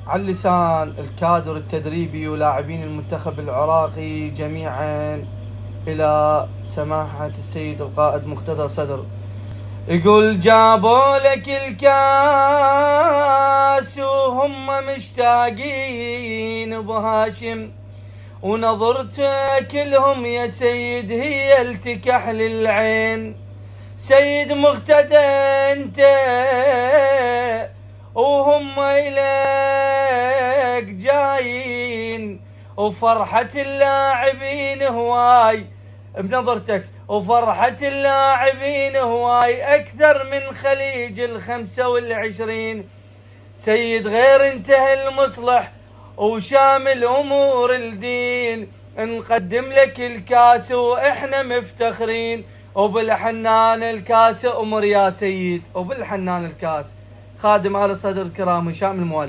على لسان الكادر التدريبي ولاعبين المنتخب العراقي جميعا إلى سماحة السيد القائد مقتدى صدر، يقول جابوا لك الكاس وهم مشتاقين ابو هاشم، ونظرتك لهم يا سيد هي التكحل العين. سيد مقتدى انت وهم إليك جايين، وفرحة اللاعبين هواي بنظرتك، وفرحة اللاعبين هواي أكثر من خليج ال25. سيد غير انتهى المصلح وشامل أمور الدين، نقدم لك الكاس وإحنا مفتخرين، وبالحنان الكاس أمر يا سيد، وبالحنان الكاس. خادم آل صدر الكرام هشام المؤلف.